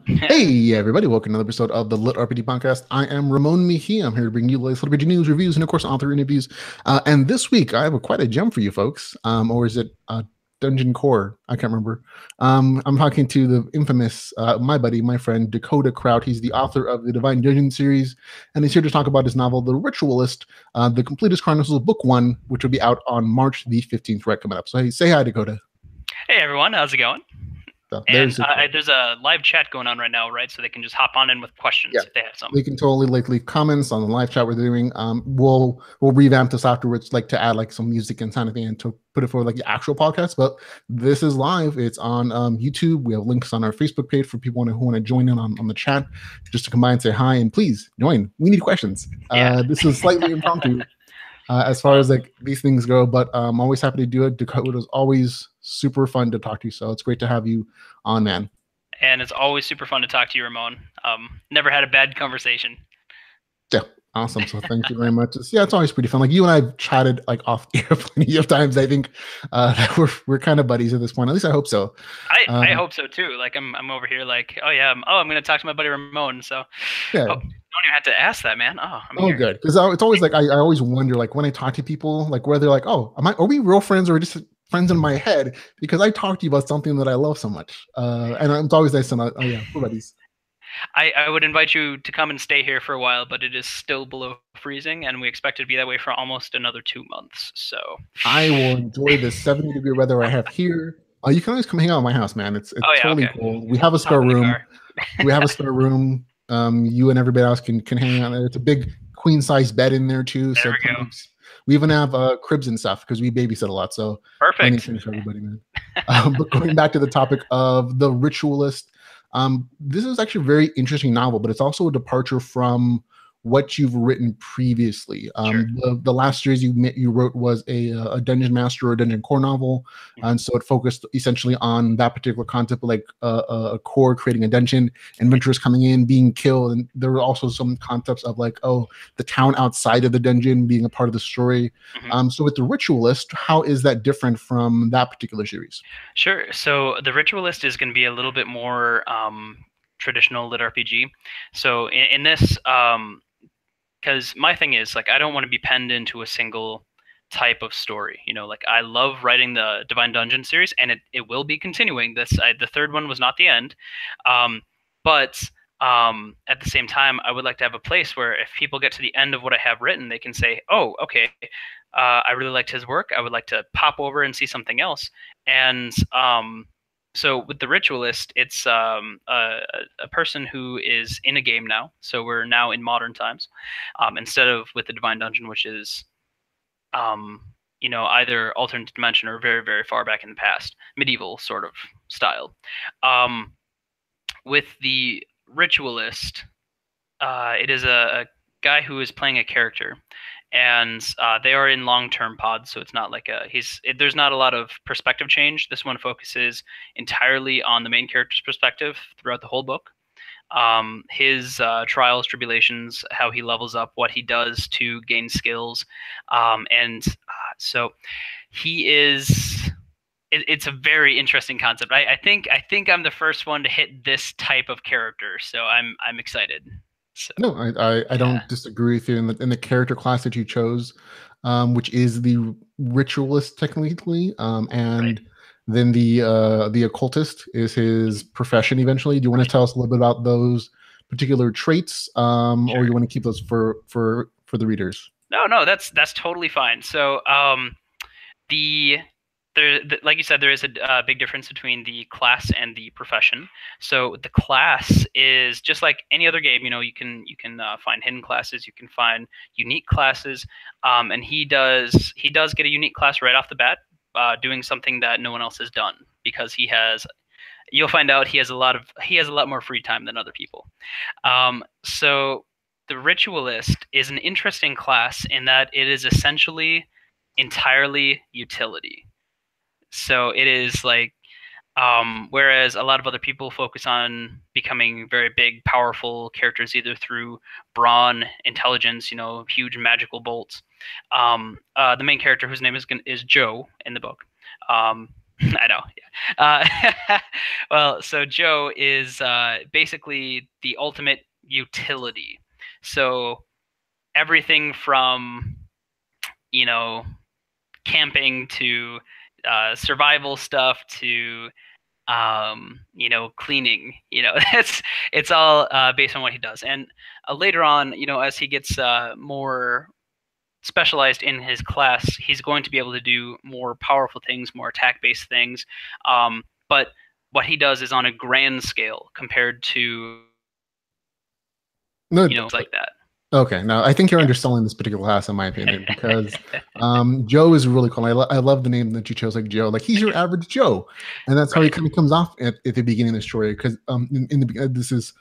Hey everybody, welcome to another episode of the Lit RPG Podcast. I am Ramon Mejia. I'm here to bring you the latest RPG news, reviews, and of course author interviews. And this week I have quite a gem for you folks. Or is it Dungeon Core? I can't remember. I'm talking to the infamous, my buddy, my friend Dakota Krout. He's the author of the Divine Dungeon series, and he's here to talk about his novel, The Ritualist, the Completest Chronicles of Book One, which will be out on March the 15th, right coming up. So hey, say hi, Dakota. Hey everyone, how's it going? So And there's it. there's a live chat going on right now, right? So they can just hop on in with Yeah. questions if they have some. They can totally like leave comments on the live chat we're doing. We'll revamp this afterwards, like to add like some music and kind of thing and to put it for like the actual podcast. But this is live. It's on YouTube. We have links on our Facebook page for people who want to join in on the chat, just to come by and say hi and please join. We need questions. Yeah. This is slightly impromptu as far as like these things go, but I'm always happy to do it. Dakota is always super fun to talk to, so it's great to have you on, man. And it's always super fun to talk to you, Ramon. Never had a bad conversation. Yeah, awesome. So thank you very much. It's always pretty fun. Like you and I have chatted like off air plenty of times. I think that we're kind of buddies at this point. At least I hope so. I hope so too. Like I'm over here like, oh yeah, I'm gonna talk to my buddy Ramon. So Yeah. don't even have to ask that, man. Oh, I'm here. Good. Because it's always like I always wonder like when I talk to people like where they're like, oh, are we real friends or just friends in my head? Because I talk to you about something that I love so much. And it's always nice to know. Oh yeah, we're buddies. I would invite you to come and stay here for a while, but it is still below freezing, and we expect it to be that way for almost another 2 months. So I will enjoy the 70-degree weather I have here. You can always come hang out at my house, man. It's oh yeah, totally okay. cool. We have a spare Hop in the room. car. We have a spare room. You and everybody else can hang out there. It's a big queen size bed in there too. There So we go. we even have cribs and stuff because we babysit a lot. So plenty of Perfect. things for everybody, man. But going back to the topic of the Ritualist, this is actually a very interesting novel, but it's also a departure from what you've written previously. Sure. The last series you wrote was a dungeon master or a dungeon core novel, and so it focused essentially on that particular concept, like a core creating a dungeon, adventurers coming in, being killed, and there were also some concepts of like, oh, the town outside of the dungeon being a part of the story. So with the Ritualist, how is that different from that particular series? Sure. So the Ritualist is going to be a little bit more traditional lit RPG. So in this, because my thing is like I don't want to be penned into a single type of story. You know, like I love writing the Divine Dungeon series, and it will be continuing. The third one was not the end, but at the same time, I would like to have a place where if people get to the end of what I have written, they can say, "Oh, okay, I really liked his work. I would like to pop over and see something else." And so with the Ritualist, it's a person who is in a game now. So we're now in modern times, instead of with the Divine Dungeon, which is either alternate dimension or very, very far back in the past, medieval sort of style. With the Ritualist, it is a guy who is playing a character, and they are in long-term pods, so it's not like there's not a lot of perspective change. This one focuses entirely on the main character's perspective throughout the whole book. His trials, tribulations, how he levels up, what he does to gain skills, and so he is. It's a very interesting concept. I think I'm the first one to hit this type of character, so I'm excited. So, No, I don't disagree with you in the character class that you chose, which is the Ritualist technically, and right. then the Occultist is his profession eventually. Do you want to tell us a little bit about those particular traits, Sure. or you want to keep those for the readers? No, that's totally fine. So like you said, there is a big difference between the class and the profession. So the class is just like any other game. You know, you can find hidden classes, you can find unique classes, and he does get a unique class right off the bat, doing something that no one else has done because he has. You'll find out he has a lot more free time than other people. So the Ritualist is an interesting class in that it is essentially entirely utility. So it is like, whereas a lot of other people focus on becoming very big, powerful characters either through brawn, intelligence, huge magical bolts. The main character, whose name is Joe in the book, I know. Well, so Joe is basically the ultimate utility. So everything from, you know, camping to survival stuff to cleaning. It's all based on what he does. And later on, as he gets more specialized in his class, he's going to be able to do more powerful things, more attack-based things. But what he does is on a grand scale compared to No, like that. okay, now I think you're underselling this particular class, in my opinion, because Joe is really cool. I love the name that you chose, like Joe. Like he's your average Joe, and that's how he Right. kind of comes off at the beginning of the story. Because in the this is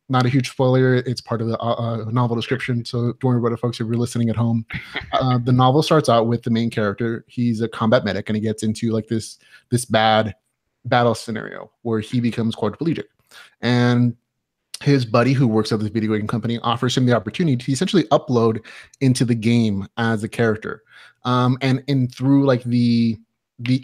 not a huge spoiler; it's part of the novel description. So don't worry about it, folks. If you're listening at home, the novel starts out with the main character. He's a combat medic, and he gets into like this bad battle scenario where he becomes quadriplegic, and his buddy who works at this video game company offers him the opportunity to essentially upload into the game as a character. And through like the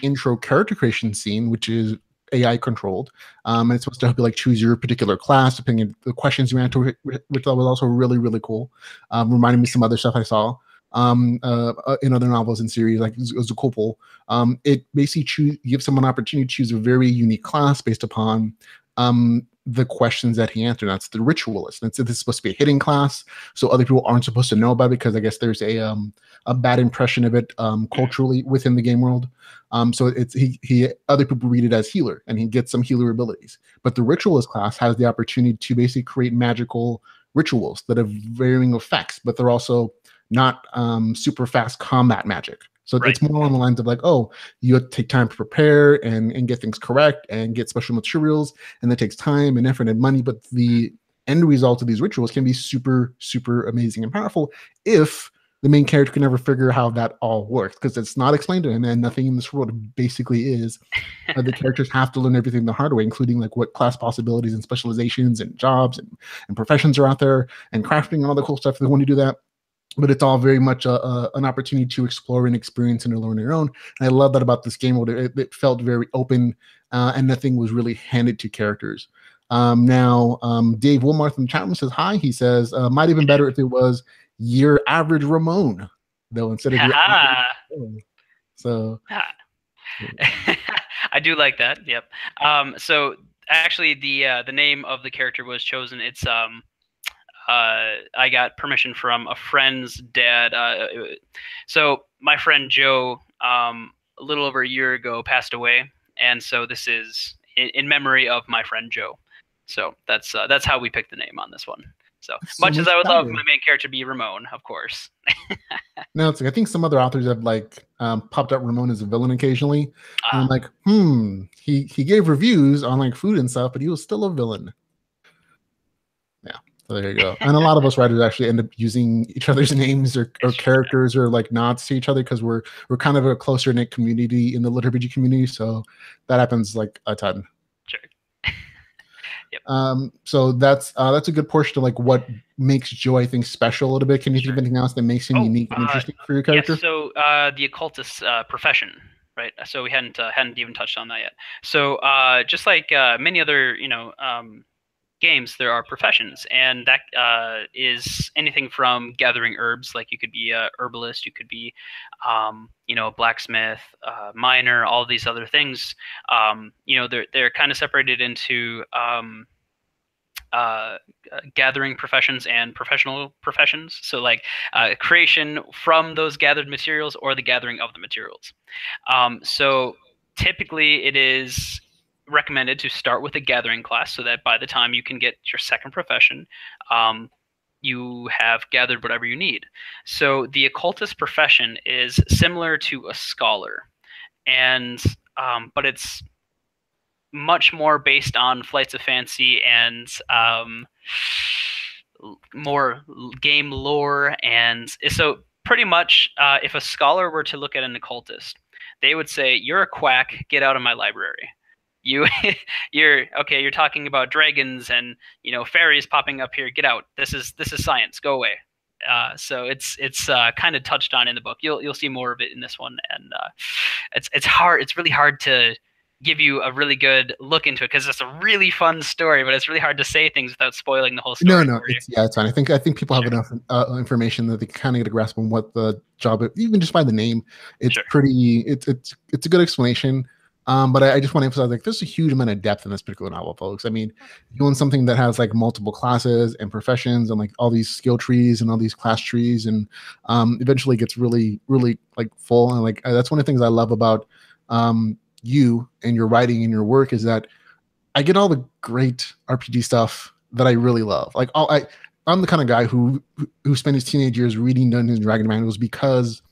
intro character creation scene, which is AI controlled, and it's supposed to help you like choose your particular class depending on the questions you answer, which was also really really cool. Reminding me some other stuff I saw in other novels and series, like as a couple. It basically gives someone an opportunity to choose a very unique class based upon the questions that he answered. That's the ritualist. And so this is supposed to be a hidden class, so other people aren't supposed to know about it because I guess there's a bad impression of it culturally within the game world. So it's he other people read it as healer, and he gets some healer abilities. But the ritualist class has the opportunity to basically create magical rituals that have varying effects, but they're also not super fast combat magic. So Right. it's more along the lines of like, oh, you have to take time to prepare and get things correct and get special materials, and that takes time and effort and money. But the end result of these rituals can be super, super amazing and powerful if the main character can never figure how that all works, because it's not explained to him, and nothing in this world basically is. The characters have to learn everything the hard way, including like what class possibilities and specializations and jobs and professions are out there, and crafting and all the cool stuff if they want to do that. But it's all very much an opportunity to explore and experience and to learn on your own. And I love that about this game world. It felt very open, and nothing was really handed to characters. Now, Dave Wilmarth in the chat room says hi. He says, might have been better if it was your average Ramon, though, instead of your average Ramon. So, I do like that. Yep. So actually, the name of the character was chosen. It's I got permission from a friend's dad. So my friend Joe, a little over a year ago, passed away, and so this is in memory of my friend Joe. So that's how we picked the name on this one. So much as I would love my main character to be Ramon, of course. No, it's like I think some other authors have like popped up Ramon as a villain occasionally. And I'm like, he gave reviews on like food and stuff, but he was still a villain. Yeah, so there you go. And a lot of us writers actually end up using each other's names or characters or like nods to each other because we're kind of a closer knit community in the Lit RPG community, so that happens like a ton. Sure. Yep. So that's a good portion to like what makes Joe, I think, special a little bit. Can you think of anything else that makes him unique and interesting for your character? Yes, so the occultist profession, right? So we hadn't even touched on that yet. So just like many other games, there are professions, and that is anything from gathering herbs, like you could be a herbalist, you could be a blacksmith, miner, all these other things. They're kind of separated into gathering professions and professional professions. So like creation from those gathered materials or the gathering of the materials. So typically it is recommended to start with a gathering class so that by the time you can get your second profession, you have gathered whatever you need. So the occultist profession is similar to a scholar, and but it's much more based on flights of fancy and more game lore. And so pretty much if a scholar were to look at an occultist, they would say, you're a quack, get out of my library. You're talking about dragons and fairies popping up here, get out. This is science, go away. So it's kind of touched on in the book. You'll see more of it in this one, and it's hard. It's really hard to give you a really good look into it because it's a really fun story, but it's really hard to say things without spoiling the whole No, story no, for you. it's yeah, it's fine. I think people have Sure, enough information that they kind of get a grasp on what the job is, even just by the name. It's sure. pretty. It's a good explanation. But I just want to emphasize like there's a huge amount of depth in this particular novel, folks. I mean, doing something that has like multiple classes and professions and like all these skill trees and all these class trees and eventually gets really, really like full and like that's one of the things I love about you and your writing and your work is that I get all the great RPG stuff that I really love. Like I'm the kind of guy who spent his teenage years reading Dungeons and Dragons manuals because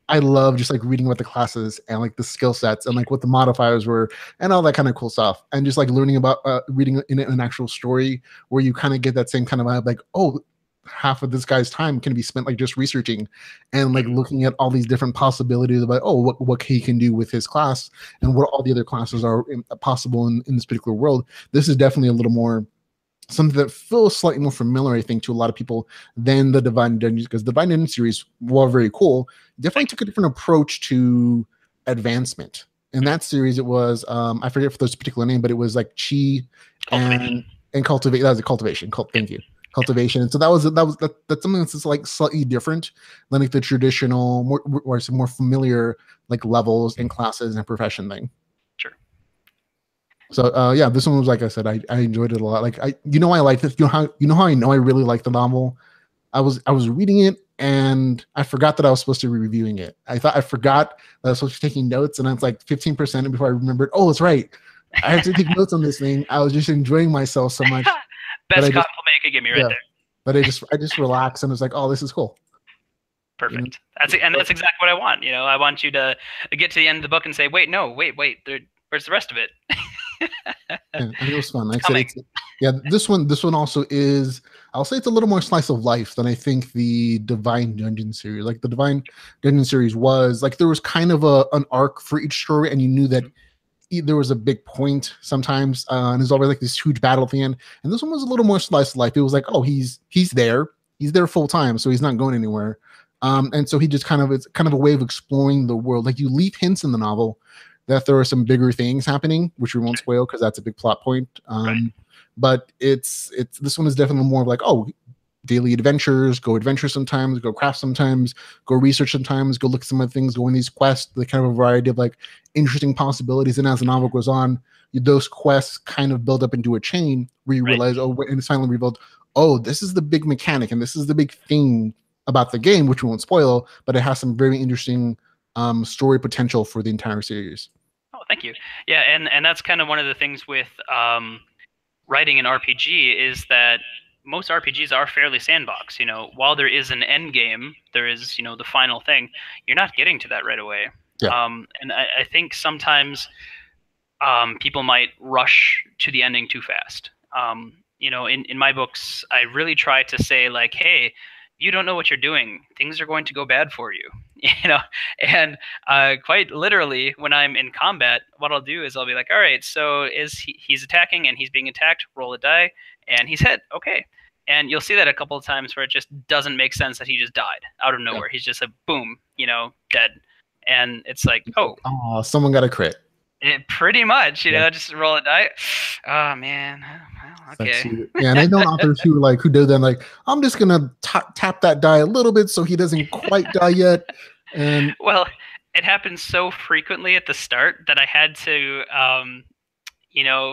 I love just like reading about the classes and like the skill sets and like what the modifiers were and all that kind of cool stuff. And just like learning about reading in an actual story where you kind of get that same kind of vibe, like, oh, half of this guy's time can be spent like just researching and like looking at all these different possibilities about what he can do with his class and what all the other classes are possible in this particular world. This is definitely a little more something that feels slightly more familiar, I think, to a lot of people than the Divine Dungeons, because the Divine Dungeons series, while very cool, definitely took a different approach to advancement. In that series, it was I forget for this particular name, but it was like chi Cultivation. and cultivate. That was a cultivation. Thank you, cultivation. And so that's something that's like slightly different than like the traditional, or some more familiar like levels and classes and profession thing. Sure. So yeah, this one was like I said, I enjoyed it a lot. Like I liked this. You know how I know I really liked the novel. I was reading it and I forgot that I was supposed to be reviewing it. I forgot that I was supposed to be taking notes, and I was like 15% before I remembered. Oh, it's right. I have to take notes on this thing. I was just enjoying myself so much that Best I just compliment you could give me right yeah, there. but I just relaxed and was like, oh, this is cool. You know? Perfect. That's exactly what I want. I want you to get to the end of the book and say, "Wait, no, wait. Where's the rest of it?" Yeah, I think it was fun. Like I said, Coming. yeah, this one also is. I'll say it's a little more slice of life than I think the Divine Dungeon series. Like the Divine Dungeon series was like there was kind of an arc for each story, and you knew that there was a big point sometimes, and there's always like this huge battle at the end. And this one was a little more slice of life. It was like, oh, he's there full time, so he's not going anywhere. And so he just it's kind of a way of exploring the world. Like you leave hints in the novel that there are some bigger things happening, which we won't spoil because that's a big plot point. Right. But it's this one is definitely more of like, oh, daily adventures, go adventure sometimes, go craft sometimes, go research sometimes, go look at some of the things, go on these quests, the kind of a variety of like interesting possibilities. And as the novel goes on, those quests kind of build up into a chain where you Right. realize, oh, and it's finally revealed, oh, this is the big mechanic and this is the big thing about the game, which we won't spoil, but it has some very interesting story potential for the entire series. Oh, thank you. Yeah, and that's kind of one of the things with writing an RPG is that most RPGs are fairly sandbox. While there is an end game, there is the final thing. You're not getting to that right away. Yeah. And I think sometimes people might rush to the ending too fast. In my books, I really try to say like, hey, you don't know what you're doing. Things are going to go bad for you. And quite literally, when I'm in combat, what I'll do is I'll be like, all right, so he's attacking and he's being attacked, roll a die, and he's hit. Okay. And you'll see that a couple of times where it just doesn't make sense that he just died out of nowhere. Yeah. He's just a boom, dead. And it's like, oh, someone got a crit. Pretty much, just roll a die. Oh man, well, okay. Yeah, and I know authors who do them like, I'm just gonna tap that die a little bit so he doesn't quite die yet. And well, it happens so frequently at the start that I had to,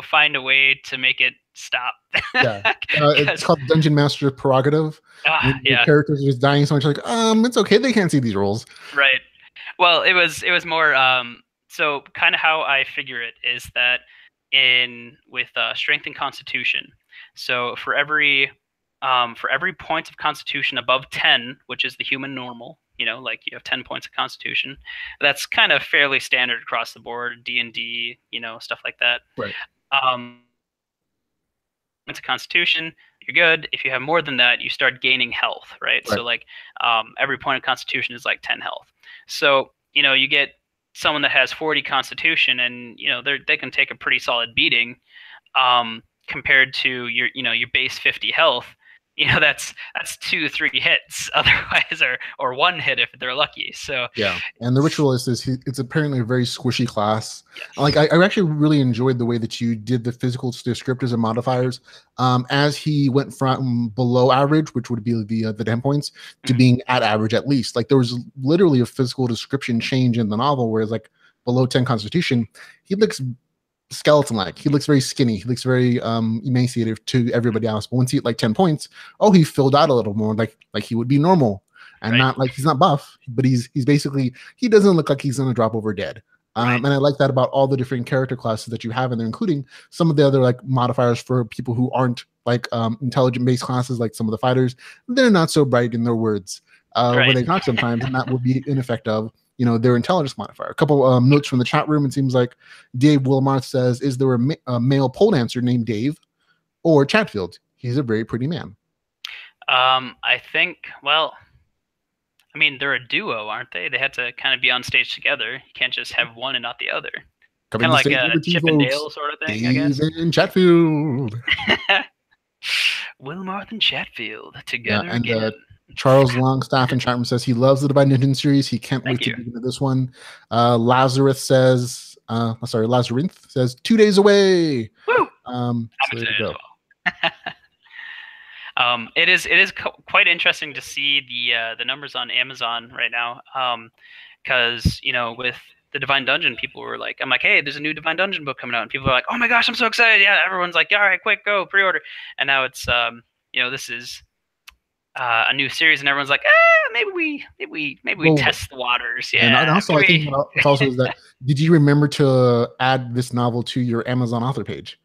find a way to make it stop. Yeah, it's called Dungeon Master Prerogative. Yeah, the characters are just dying so much. Like, it's okay, they can't see these rolls. Right. Well, it was more. So kind of how I figure it is that with strength and constitution. So for every point of constitution above 10, which is the human normal, like you have 10 points of constitution, that's kind of fairly standard across the board, D&D, stuff like that. Right. Points of constitution, you're good. If you have more than that, you start gaining health, right? So like every point of constitution is like 10 health. So, you get someone that has 40 constitution and they can take a pretty solid beating compared to your base 50 health. that's 2, 3 hits otherwise, or one hit if they're lucky. So Yeah, and the ritualist it's apparently a very squishy class. Like yes. I actually really enjoyed the way that you did the physical descriptors and modifiers. As he went from below average, which would be the 10 points, to Mhm. being at average at least. Like there was literally a physical description change in the novel, whereas like below 10 Constitution, he looks skeleton-like. He looks very skinny. He looks very emaciated to everybody else. But once he hit like 10 points, oh, he filled out a little more, like he would be normal, and Right. not like he's not buff, but he's basically he doesn't look like he's gonna drop over dead. Right. And I like that about all the different character classes that you have in there, including some of the other like modifiers for people who aren't like intelligent based classes, like some of the fighters. They're not so bright in their words when Right. they talk sometimes, and that would be ineffective. Their intelligence modifier. A couple notes from the chat room. It seems like Dave Wilmarth says, "Is there a male pole dancer named Dave or Chatfield? He's a very pretty man." I think, well, I mean, they're a duo, aren't they? They had to kind of be on stage together. You can't just have one and not the other. Coming Kind of to like stage a number two, Chip and folks. Dale sort of thing, I Dave guess. and Chatfield. Wilmarth and Chatfield Yeah, together and again. Charles Longstaff in chat room says he loves the Divine Dungeon series. He can't wait Thank to you. dig into this one. Lazarus says, Lazarinth says 2 days away. Woo! So there you go. It is quite interesting to see the numbers on Amazon right now, because with the Divine Dungeon, people were like, I'm like, hey, there's a new Divine Dungeon book coming out, and people are like, oh my gosh, I'm so excited! Yeah, everyone's like, all right, quick, go pre-order, and now it's this is a new series, and everyone's like, maybe we test the waters, And yeah, also, I think what also is that, did you remember to add this novel to your Amazon author page?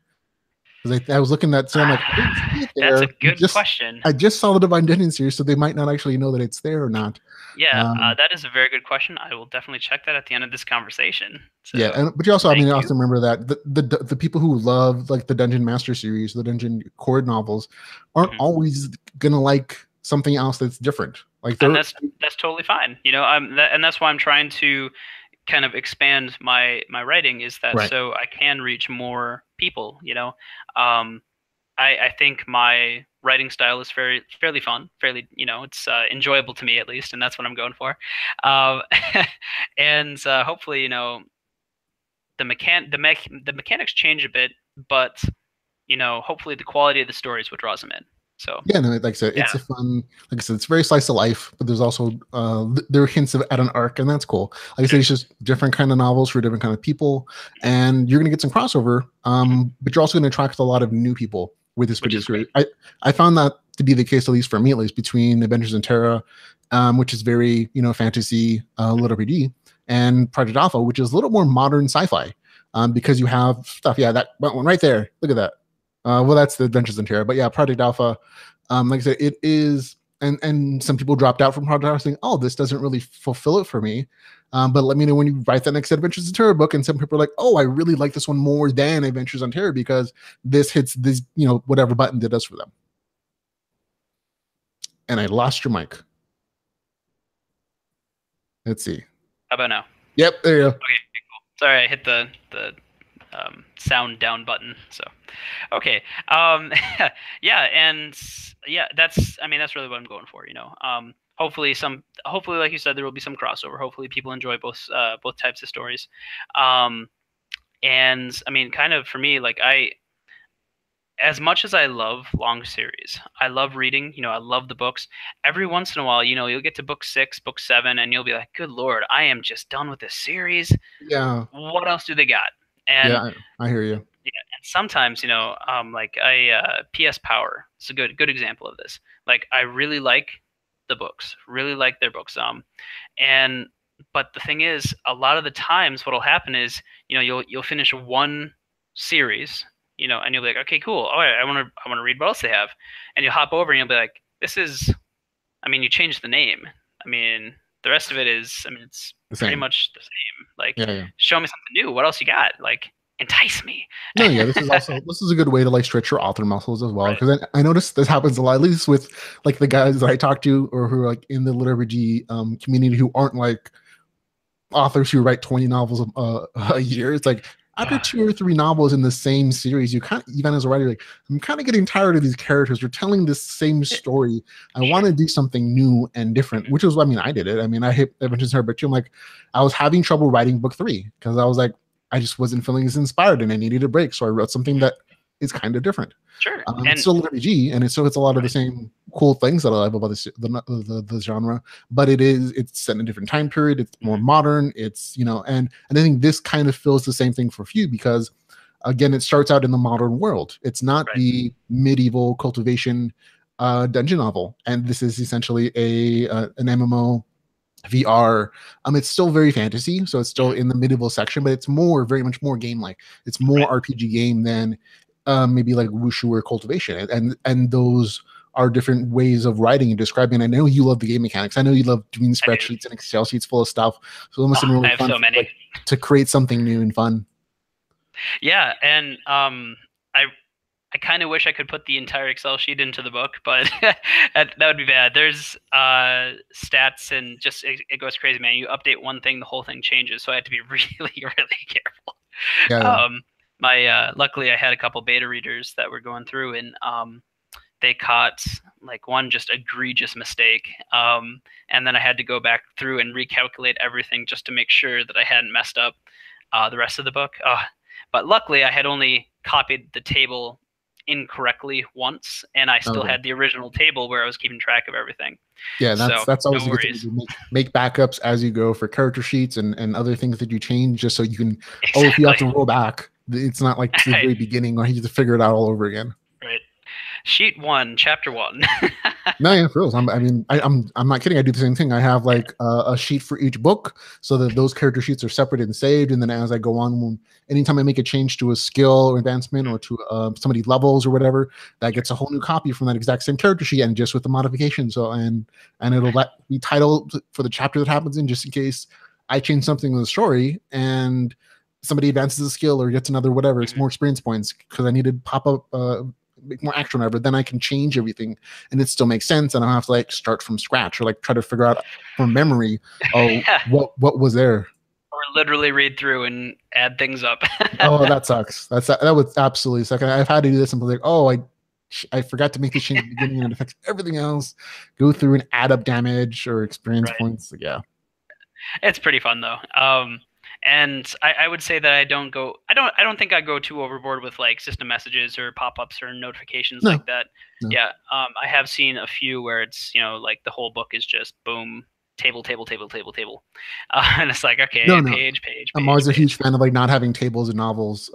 Because I was looking at, so I'm like, I didn't see it there. That's a good question. I just saw the Divine Dungeon series, so they might not actually know that it's there or not. Yeah, that is a very good question. I will definitely check that at the end of this conversation. So, yeah, but you also, also remember that the people who love like the Dungeon Master series, the Dungeon Core novels, aren't always gonna like something else that's different. Like, and that's totally fine. And that's why I'm trying to kind of expand my writing, is that so I can reach more people. I think my writing style is fairly fun, it's enjoyable to me, at least, and that's what I'm going for. And hopefully, the mechanics change a bit, but hopefully the quality of the story is what draws them in. So yeah, no, like I said, it's a fun, like I said, it's very slice of life, but there's also there are hints at an arc, and that's cool. Like I said, it's just different kind of novels for different kind of people, and you're gonna get some crossover, but you're also gonna attract a lot of new people with this particular. I found that to be the case, at least for me, at least between Adventures in Terra, which is very fantasy, little RPG, and Project Alpha, which is a little more modern sci-fi, because you have stuff. Yeah, that one right there. Look at that. Well, that's the Adventures in Terra, but yeah, Project Alpha. Like I said, it is, and some people dropped out from Project Alpha saying, "Oh, this doesn't really fulfill it for me." But let me know when you write the next Adventures in Terra book, and some people are like, "Oh, I really like this one more than Adventures on Terra because this hits this, whatever button that does for them." And I lost your mic. Let's see. How about now? Yep, there you go. Okay, cool. Sorry, I hit the sound down button. So, okay, yeah, and yeah, that's really what I'm going for. Hopefully, like you said, there will be some crossover. Hopefully, people enjoy both types of stories. And kind of for me, like as much as I love long series, I love reading, I love the books. Every once in a while, you'll get to book 6, book 7, and you'll be like, good Lord, I am just done with this series. Yeah. What else do they got? And yeah, I hear you. Yeah, and sometimes, like PS Power is a good example of this. Like, I really like the books, really like their books. But the thing is, a lot of the times what'll happen is, you'll finish one series, and you'll be like, okay, cool. All right, I want to read what else they have. And you'll hop over and you'll be like, you changed the name. The rest of it is, it's pretty much the same. Like, show me something new. What else you got? Like, entice me. No, yeah, this is a good way to like stretch your author muscles as well. Because I noticed this happens a lot, at least with like the guys that I talk to or who are like in the liturgy community who aren't like authors who write 20 novels a year. It's like, after 2 or 3 novels in the same series, you kind of, even as a writer, like, I'm kind of getting tired of these characters. You're telling this same story. I want to do something new and different, which is, I mean, I did it. I mean, I hit Adventures in Her Book 2. I'm like, I was having trouble writing book 3 because I was like, I just wasn't feeling as inspired and I needed a break. So I wrote something that is kind of different. Sure. It's still an RPG, and it still hits a lot of the same cool things that I love about the genre. But it's set in a different time period. It's more modern. It's, you know, and I think this kind of feels the same thing for few because, again, it starts out in the modern world. It's not the medieval cultivation dungeon novel, and this is essentially an MMO VR. It's still very fantasy, so it's still in the medieval section, but it's very much more game like. It's more RPG game than maybe like wushu or cultivation, and those are different ways of writing and describing. I know you love the game mechanics. I know you love doing spreadsheets and Excel sheets full of stuff. So it must have been really fun to create something new and fun. Yeah, and I kind of wish I could put the entire Excel sheet into the book, but that would be bad. There's stats and just it goes crazy, man. You update one thing, the whole thing changes. So I had to be really, really careful. Yeah. Luckily I had a couple beta readers that were going through, and they caught like one just egregious mistake, and then I had to go back through and recalculate everything just to make sure that I hadn't messed up the rest of the book. But luckily I had only copied the table incorrectly once, and I still had the original table where I was keeping track of everything. Yeah, that's always a good thing to make backups as you go for character sheets and other things that you change, just so you can if you have to roll back, it's not like to the very beginning where you have to figure it out all over again. Right. Sheet 1, chapter 1. No, yeah, for real. I'm not kidding. I do the same thing. I have like a sheet for each book, so that those character sheets are separate and saved. And then as I go on, anytime I make a change to a skill or advancement or to somebody's levels or whatever, that gets a whole new copy from that exact same character sheet and just with the modification. So and it'll be titled for the chapter that happens in, just in case I change something in the story and somebody advances a skill or gets another whatever. It's more experience points because I need to pop up. Make more action, whatever, then I can change everything and it still makes sense, and I don't have to like start from scratch or like try to figure out from memory what was there, or literally read through and add things up. Oh, that sucks. That would absolutely suck. I've had to do this and be like, oh, I forgot to make this change at the beginning and it affects everything else. Go through and add up damage or experience points. Yeah, it's pretty fun though. And I would say that I don't think I go too overboard with like system messages or pop-ups or notifications like that. No. Yeah. I have seen a few where it's, you know, like the whole book is just boom, table. And it's like, okay, page. I'm always a huge fan of like not having tables in novels.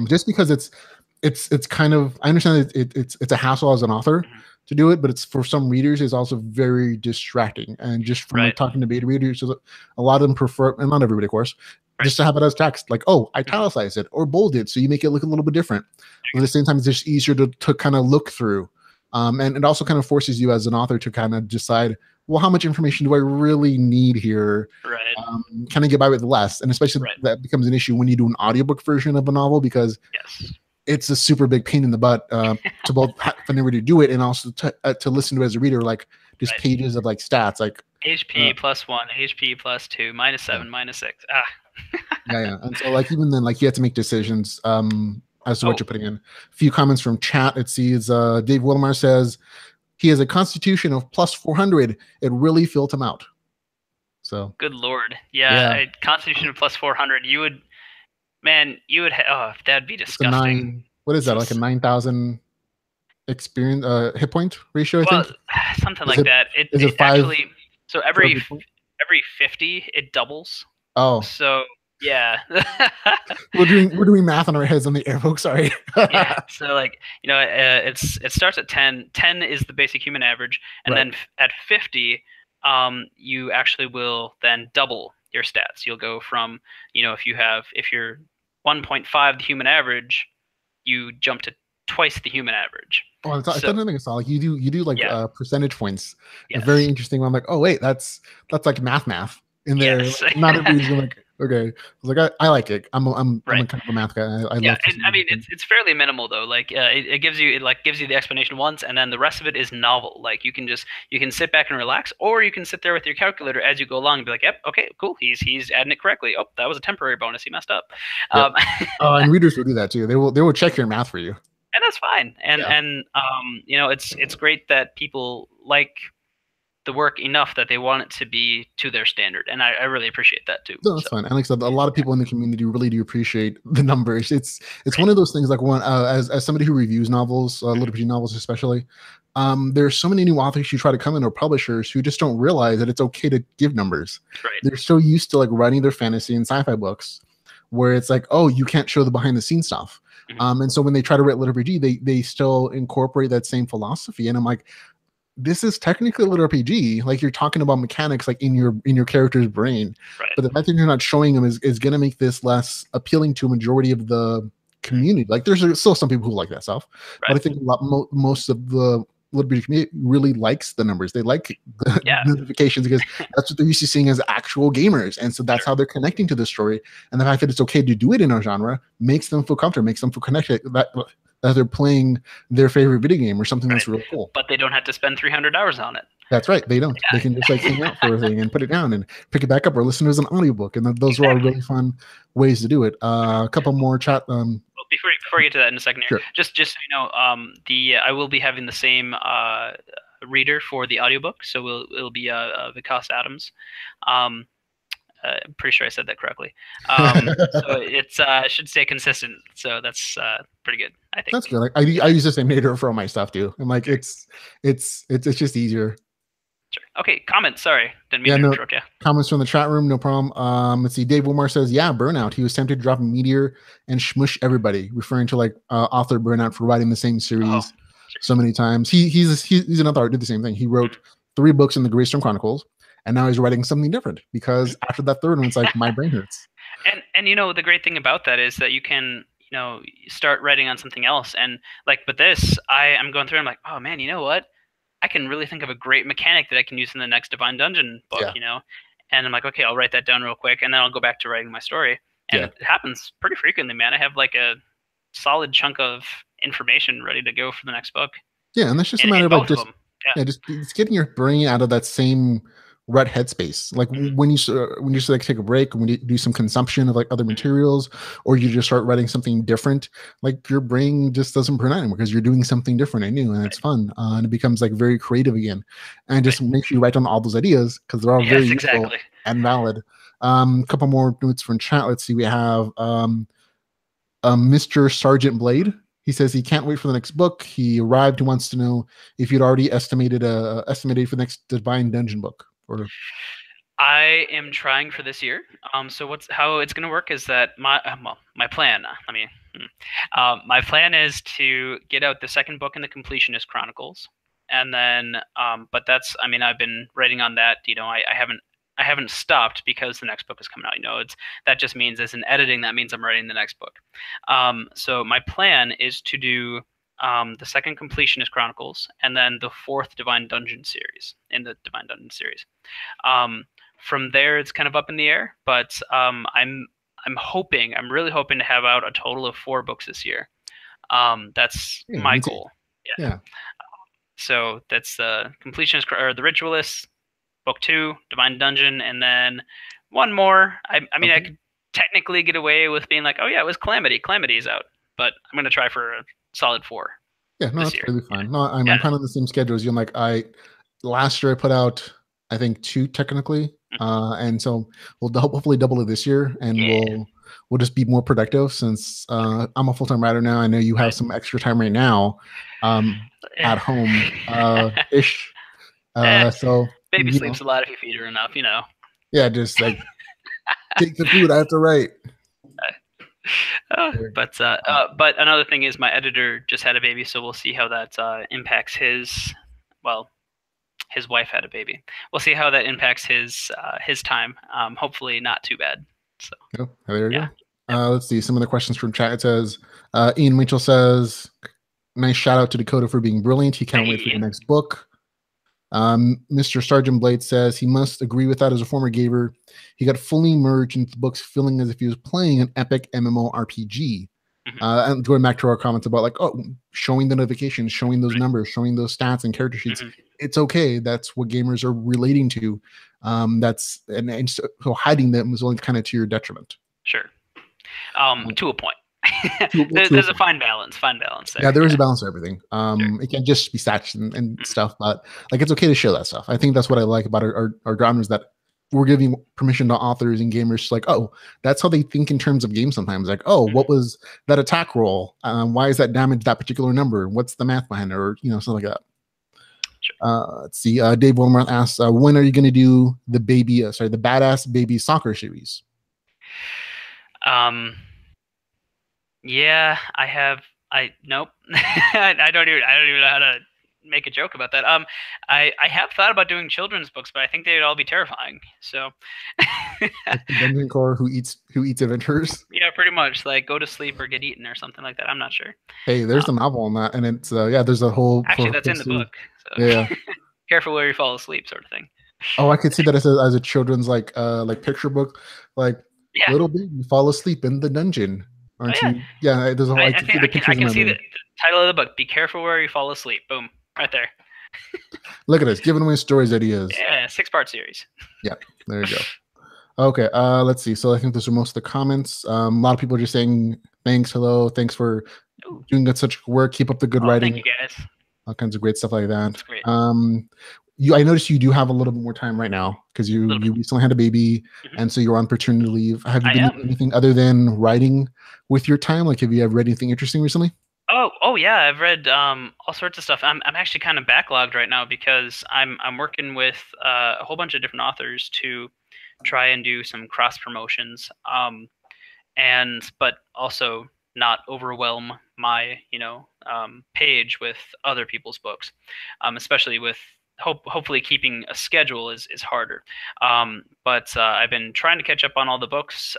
Just because it's kind of, I understand it's a hassle as an author to do it, but it's for some readers is also very distracting. And just from like talking to beta readers, a lot of them prefer, and not everybody, of course, just to have it as text, like, oh, italicize it or bold it, so you make it look a little bit different. But at the same time, it's just easier to kind of look through. And it also kind of forces you as an author to kind of decide, well, how much information do I really need here? Kind of get by with less. And especially that becomes an issue when you do an audiobook version of a novel, because it's a super big pain in the butt to both whenever to do it and also to listen to as a reader, like just pages of like stats, like HP +1, HP +2, -7, -6. yeah. And so like even then, like you have to make decisions as to what you're putting in. A few comments from chat. It sees Dave Wilmar says he has a constitution of +400. It really filled him out. So good lord, yeah. Constitution of +400. You would that'd be disgusting. What is that? Like a 9,000 experience hit point ratio? I think something like that. Is it 5? Actually, so every 50 it doubles. Oh, so yeah. we're doing math on our heads on the air, folks. Sorry. Yeah. So like, you know, it starts at 10. 10 is the basic human average, and then at 50, you actually will then double your stats. You'll go from, you know, if you're 1.5 the human average, you jump to twice the human average. Oh, it's another thing. It's not like you do like percentage points. Yes. It's very interesting. I'm like, oh wait, that's like math. in there. Yes. Like, not everybody's gonna like. Okay, I was like, I like it. I'm Right. a kind of a math guy. I Yeah, love to and see I mean everything. it's fairly minimal though. Like it gives you the explanation once, and then the rest of it is novel. Like you can sit back and relax, or you can sit there with your calculator as you go along and be like, yep, okay, cool, he's adding it correctly. Oh, that was a temporary bonus. He messed up. Yep. And And readers will do that too. They will check your math for you. that's fine. Yeah. And you know it's great that people like the work enough that they want it to be to their standard, and I really appreciate that too. No, that's So fine. And like I said, a lot of yeah, people in the community really do appreciate the numbers. It's right. one of those things like one as somebody who reviews novels, literature novels especially. There's so many new authors who try to come in or publishers who just don't realize that it's okay to give numbers. Right. They're so used to like writing their fantasy and sci-fi books, where it's like, oh, you can't show the behind the scenes stuff. Mhm. And so when they try to write literature, they still incorporate that same philosophy. And I'm like, this is technically a little RPG. Like you're talking about mechanics like in your character's brain, Right. but the fact that you're not showing them is going to make this less appealing to a majority of the community. Like there's still some people who like that stuff, but Right. I think most of the literature community really likes the numbers. They like the Yeah. notifications because that's what they're used to seeing as actual gamers, and so that's Sure. how they're connecting to the story. And the fact that it's okay to do it in a genre makes them feel comfortable, makes them feel connected. That they're playing their favorite video game or something Right. that's really cool. But they don't have to spend 300 hours on it. That's right. They don't. They Yeah. can just like hang out for a thing and put it down and pick it back up or listen to it as an audiobook. And those are all Exactly. really fun ways to do it. A couple more chat. Well, before we get to that in a second here, Sure. just so you know, the I will be having the same reader for the audiobook, so it'll be Vikas Adams. Um, I'm pretty sure I said that correctly. So it's should stay consistent. So that's pretty good, I think. That's good. Like, I use the same native for all my stuff too. And like it's just easier. Sure. Okay, comment. Sorry, didn't mean Yeah, to no interrupt you. comments from the chat room, no problem. Let's see. Dave Wilmar says, yeah, burnout. He was tempted to drop a meteor and smush everybody, referring to like author burnout for writing the same Oh, series sure. so many times. He's another author, did the same thing. He wrote 3 books in the Greystone Chronicles, and now he's writing something different because after that third one, it's like my brain hurts. And you know the great thing about that is that you can start writing on something else and like but this I'm going through I'm like, oh man, you know what, I can really think of a great mechanic that I can use in the next Divine Dungeon book, Yeah. and I'm like, okay, I'll write that down real quick and then I'll go back to writing my story, and Yeah. it happens pretty frequently, man. I have like a solid chunk of information ready to go for the next book Yeah, and that's just a matter in of like both of just them. yeah, just it's getting your brain out of that same rut headspace. Like Mhm. when you like take a break, when you do some consumption of like other materials, or you just start writing something different, like your brain just doesn't burn out anymore because you're doing something different and new, and it's Right. fun, and it becomes like very creative again. And Right. just make sure you write down all those ideas because they're all very Yes, useful exactly. and valid. A couple more notes from chat. Let's see. We have Mr. Sergeant Blade. He says he can't wait for the next book. He arrived. He wants to know if you'd already estimated for the next Divine Dungeon book. Or I am trying for this year. So how it's going to work is that my plan. My plan is to get out the second book in the Completionist Chronicles, and then but that's I mean I've been writing on that. I haven't stopped because the next book is coming out. That just means as in editing that means I'm writing the next book. So my plan is to do the second Completionist Chronicles and then the fourth Divine Dungeon series in the Divine Dungeon series. From there, it's kind of up in the air, but I'm really hoping to have out a total of 4 books this year. That's yeah, my goal. Yeah. yeah, So that's the Completionist or the Ritualist, book 2, Divine Dungeon, and then one more. I mean, okay. I could technically get away with being like, oh yeah, it was Calamity. Calamity's out, but I'm gonna try for a solid 4. Yeah, no, that's Year. really fine. No, I'm Yeah. kind of the same schedule as you. I'm like last year I put out I think 2 technically, and so we'll hopefully double it this year, and we'll just be more productive since I'm a full-time writer now. I know you have some extra time right now, at home ish. So baby sleeps a lot if you feed her enough, Yeah, just like take the food. I have to write. But another thing is my editor just had a baby, so we'll see how that impacts his. Well, his wife had a baby. We'll see how that impacts his time. Hopefully, not too bad. So there you go. Let's see some of the questions from chat. It says Ian Mitchell says, "Nice shout out to Dakota for being brilliant. He can't wait for the next book." Mr. Sergeant Blade says he must agree with that. As a former gamer, he got fully immersed into the books, feeling as if he was playing an epic MMORPG. And going back to our comments about like, oh, showing the notifications, showing those numbers, showing those stats and character sheets, it's okay. That's what gamers are relating to. That's and so hiding them is only kind of to your detriment. Sure. To a point. There's a fine balance there. Yeah, there is a balance to everything. It can't just be stats and stuff, but like it's okay to show that stuff. I think that's what I like about our genres, that we're giving permission to authors and gamers to like, oh, that's how they think in terms of games sometimes. Like, oh, what was that attack roll? Why is that damage that particular number? What's the math behind it? Or, something like that. Sure. Let's see. Dave Wilmer asks, when are you going to do the Badass Baby Soccer series? Yeah, nope. I don't even know how to make a joke about that. I have thought about doing children's books, but I think they'd all be terrifying. So like the dungeon core who eats adventures. Yeah, pretty much, like go to sleep or get eaten or something like that. I'm not sure. Hey, there's a novel on that, and it's there's a whole actually that's in the book. So. Yeah. Careful where you fall asleep, sort of thing. Oh, I could see that as a children's like picture book, like little baby fall asleep in the dungeon. Aren't you? Yeah, there's a whole. I can see the title of the book. Be careful where you fall asleep. Boom, right there. Look at this, giving away stories ideas. Yeah, 6-part series. Yeah, there you go. Okay, let's see. So I think those are most of the comments. A lot of people are just saying thanks, hello, thanks for doing such work. Keep up the good writing. Thank you, guys. All kinds of great stuff like that. That's great. I noticed you do have a little bit more time right now because you recently had a baby, and so you're on paternity leave. Have you been doing anything other than writing with your time? Like, have you ever read anything interesting recently? Oh yeah, I've read all sorts of stuff. I'm actually kind of backlogged right now because I'm working with a whole bunch of different authors to try and do some cross promotions, but also not overwhelm my page with other people's books, especially with hopefully keeping a schedule is harder. But I've been trying to catch up on all the books.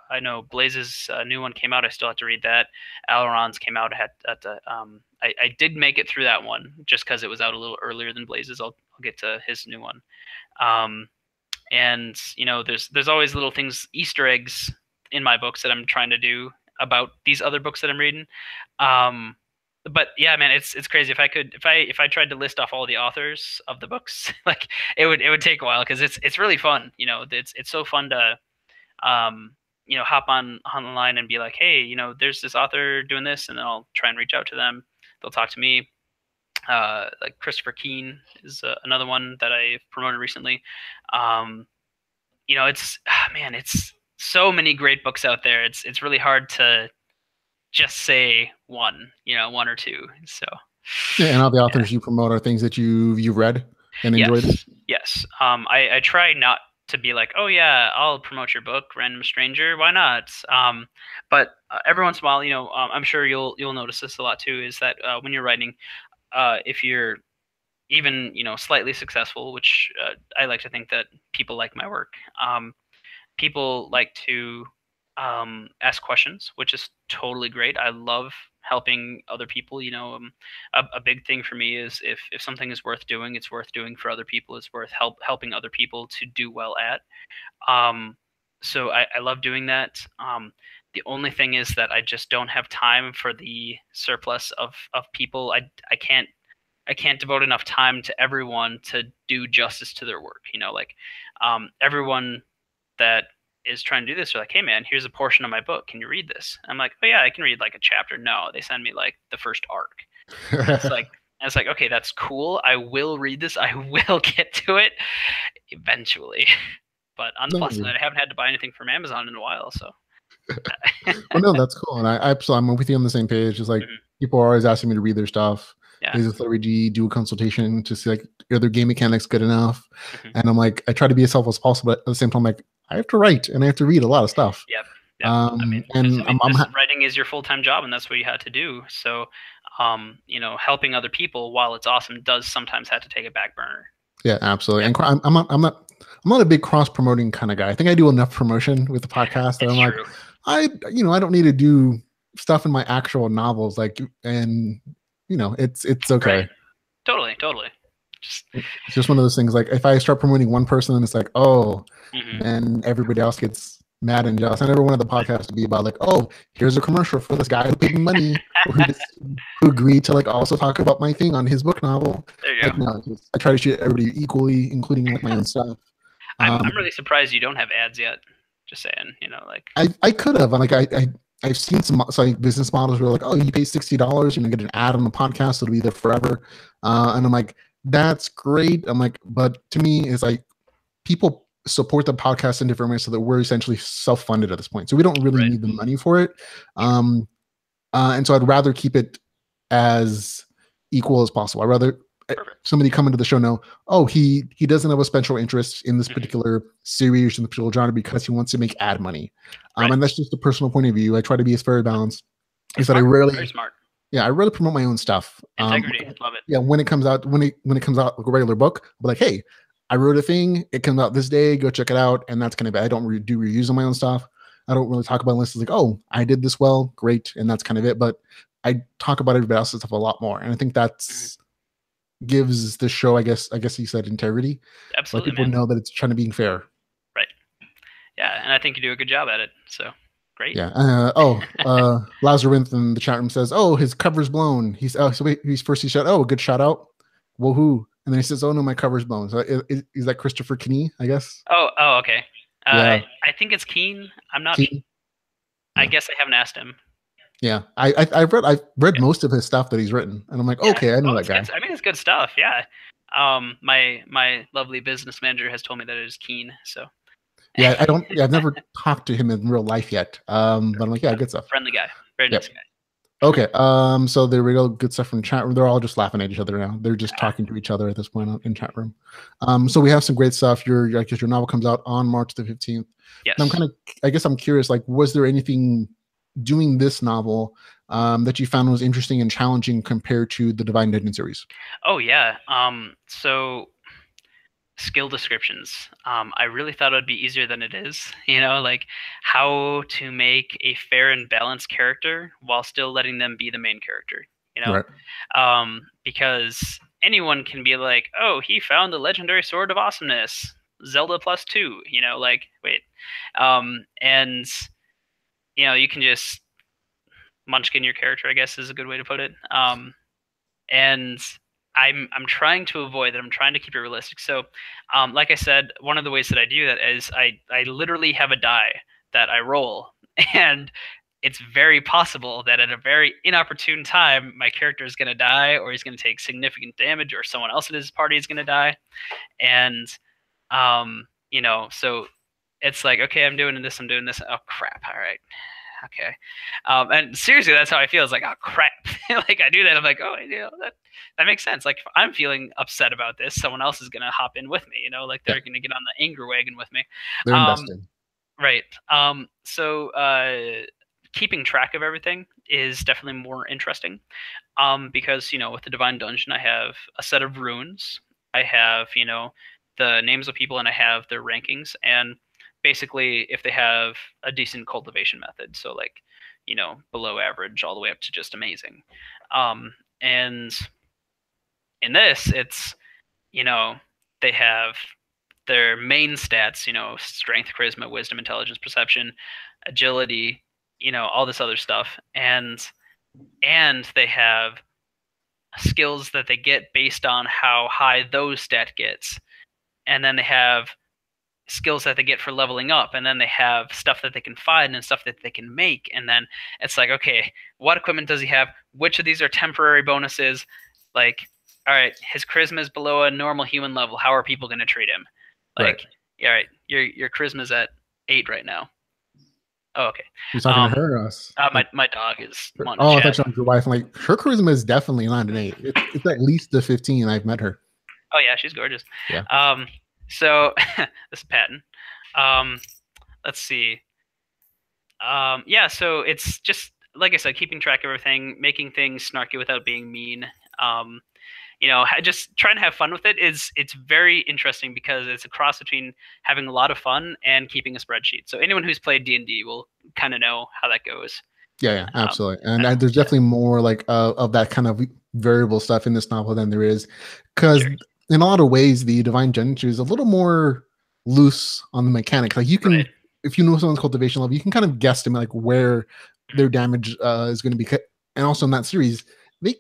I know Blaze's new one came out. I still have to read that. Aileron's came out. I did make it through that one just because it was out a little earlier than Blaze's. I'll get to his new one. And there's always little things, Easter eggs in my books that I'm trying to do about these other books that I'm reading. But yeah, man, it's crazy. If I tried to list off all the authors of the books, like it would take a while because it's really fun. It's so fun to hop online and be like, hey, there's this author doing this, and then I'll try and reach out to them. They'll talk to me. Like Christopher Keane is another one that I promoted recently. It's so many great books out there. It's really hard to just say one or two. So yeah, and all the authors you promote are things that you've read and enjoyed. Yes. I try not to be like, oh yeah, I'll promote your book, Random Stranger. Why not? But every once in a while, I'm sure you'll notice this a lot too. Is that when you're writing, if you're even slightly successful, which I like to think that people like my work, people like to ask questions, which is totally great. I love helping other people. A big thing for me is if something is worth doing, it's worth doing for other people. It's worth helping other people to do well at. So I love doing that. The only thing is that I just don't have time for the surplus of people. I can't devote enough time to everyone to do justice to their work. Everyone that is trying to do this are like, hey man, here's a portion of my book, can you read this? I'm like, oh yeah, I can read like a chapter. No, they send me like the first arc. It's like okay, that's cool, I will read this, I will get to it eventually. But on the plus side, I haven't had to buy anything from Amazon in a while, so well, no, that's cool. And I'm with you on the same page. It's like people are always asking me to read their stuff. Is a 30G, do a consultation to see like are their game mechanics good enough? And I'm like, I try to be as helpful as possible, but at the same time, like I have to write and I have to read a lot of stuff. Yep. Writing is your full-time job, and that's what you had to do. So, helping other people, while it's awesome, does sometimes have to take a back burner. Yeah, absolutely. Yep. And I'm not a big cross-promoting kind of guy. I think I do enough promotion with the podcast that I'm like, I don't need to do stuff in my actual novels, it's okay. Right. Totally. Just It's just one of those things. Like if I start promoting one person, it's like, oh, mhm. then everybody else gets mad and jealous. I never wanted the podcast to be about like, oh, here's a commercial for this guy who paid me money, who agreed to like also talk about my thing on his book novel. There you Like go. no, I try to treat everybody equally, including like my own stuff. I'm really surprised you don't have ads yet. Just saying, like I could have. Like I've seen some like business models where like, oh, you pay $60 and you get an ad on the podcast, it'll be there forever. And I'm like, that's great. I'm like, but to me, it's like people support the podcast in different ways so that we're essentially self-funded at this point. So we don't really right. need the money for it. And so I'd rather keep it as equal as possible. I'd rather Perfect. somebody come into the show know, oh, he doesn't have a special interest in this Mhm. particular series in the particular genre because he wants to make ad money. Right. And that's just a personal point of view. I try to be as fair balanced. It's Is that I smart. rarely, Very smart. yeah, I really promote my own stuff. Integrity. Love it. Yeah, when it comes out, when it comes out like a regular book, I'll be like, hey, I wrote a thing. It comes out this day. Go check it out. And that's kind of it. I don't do reviews on my own stuff. I don't really talk about lists like, oh, I did this well, great, and that's kind of it. But I talk about everybody else's stuff a lot more, and I think that's gives the show, I guess you said, integrity. Absolutely, like people know that it's trying to be fair. Right. Yeah, and I think you do a good job at it. So great. Yeah. Lazarinth in the chat room says, "Oh, his cover's blown." He's he said, "Oh, good shout out, woohoo!" And then he says, "Oh no, my cover's blown." So is that Christopher Kinney? I guess. Oh, okay. Yeah. I think it's Keen. I'm not. Keen? I guess I haven't asked him. Yeah, I've read most of his stuff that he's written, and I'm like, okay, I know that guy. I mean, it's good stuff. Yeah. My lovely business manager has told me that it is Keen. So. Yeah, I've never talked to him in real life yet. But I'm like, yeah, good stuff. Friendly guy. Very nice guy. Okay. So there we go. Good stuff from the chat room. They're all just laughing at each other now. They're just talking to each other at this point in chat room. So we have some great stuff. Your novel comes out on March the 15th. Yes. And I'm curious, like, was there anything doing this novel that you found was interesting and challenging compared to the Divine Dungeon series? Oh yeah. So skill descriptions. I really thought it would be easier than it is. Like how to make a fair and balanced character while still letting them be the main character. Right. Because anyone can be like, oh, he found the legendary sword of awesomeness, Zelda +2. Like wait, and you can just munchkin your character, I guess is a good way to put it. And I'm trying to avoid that. I'm trying to keep it realistic. So, like I said, one of the ways that I do that is I literally have a die that I roll, and it's very possible that at a very inopportune time, my character is going to die, or he's going to take significant damage, or someone else in his party is going to die. And, so it's like, okay, I'm doing this. Oh, crap. All right. Okay. And seriously, that's how I feel. It's like, oh, crap. Like I do that. I'm like, oh, that makes sense. Like if I'm feeling upset about this, someone else is going to hop in with me, like they're going to get on the anger wagon with me. They're invested. Right. So keeping track of everything is definitely more interesting. Because, with the Divine Dungeon, I have a set of runes. I have, the names of people, and I have their rankings. And basically, if they have a decent cultivation method, so like, below average all the way up to just amazing. And in this, it's, they have their main stats, strength, charisma, wisdom, intelligence, perception, agility, all this other stuff. And they have skills that they get based on how high those stat gets. And then they have skills that they get for leveling up, and then they have stuff that they can find and stuff that they can make. And then it's like, okay, what equipment does he have? Which of these are temporary bonuses? Like, all right, his charisma is below a normal human level. How are people going to treat him? Like, right. Yeah, right, your charisma's at 8 right now. Oh, okay. You're talking to her or us? My dog is. I thought you were your wife. I'm like, her charisma is definitely not an 8. It's at least a 15. I've met her. Oh yeah, she's gorgeous. Yeah. So this is Patton. Let's see. Yeah, so it's just like I said, keeping track of everything, making things snarky without being mean. Just trying to have fun with it it's very interesting because it's a cross between having a lot of fun and keeping a spreadsheet. So anyone who's played D&D will kind of know how that goes. Yeah, absolutely. And there's definitely more like of that kind of variable stuff in this novel than there is, because in a lot of ways, the divine gentry is a little more loose on the mechanics. Like you Right. can, if you know someone's cultivation level, you can kind of guesstimate like where their damage is going to be. And also in that series, they